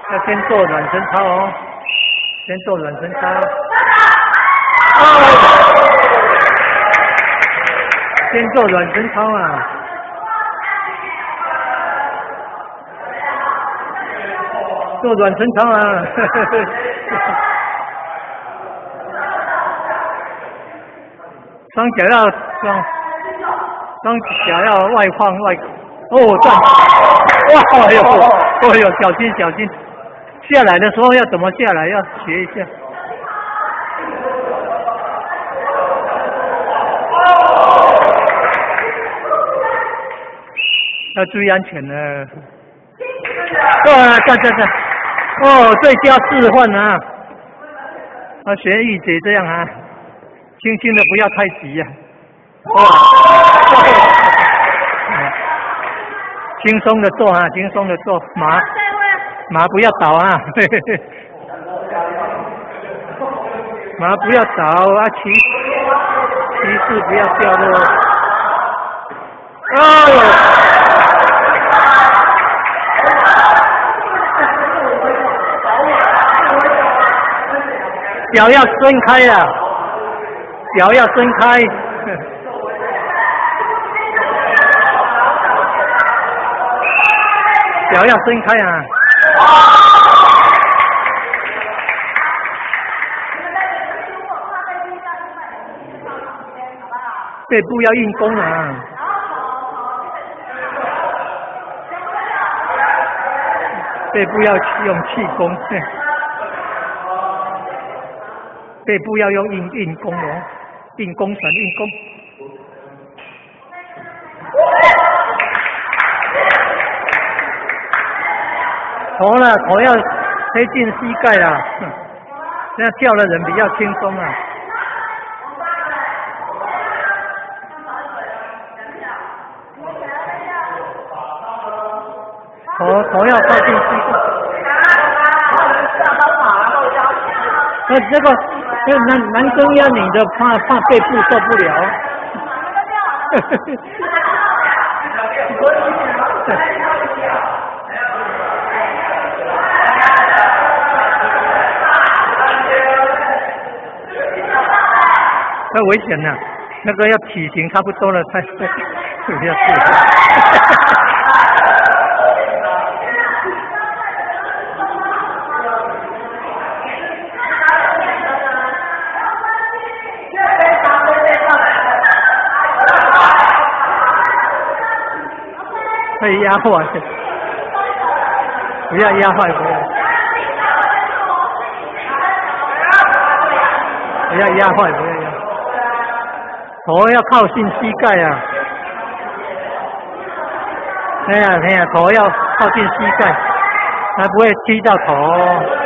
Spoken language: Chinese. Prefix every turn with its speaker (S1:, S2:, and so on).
S1: 要先做暖身操哦，先做暖身操。先做暖身操啊！做暖身操啊！双脚要双脚要外放外。哦，转！哇！哎呦，小心小心！下来的时候要怎么下来？要学一下。要注意安全呢。站！哦，最佳示范啊！学玉姐这样啊，轻轻的，不要太急呀。轻松的做啊，轻松的做，马不要倒啊，马不要倒啊，旗帜不要掉落。脚要伸开啊，脚要伸开。脚要伸开啊！背部要运功啊！背部要用气功，背部要用运功哦，运功神运功。头要贴近膝盖啦，这样跳的人比较轻松啊。头要靠近膝盖。这个男生要你的怕背部受不了。太危险了，那个要体型差不多了才不要试。可以压坏，不要压坏，不要压坏，不要压。头要靠近膝盖啊！哎呀，头要靠近膝盖，才不会踢到头。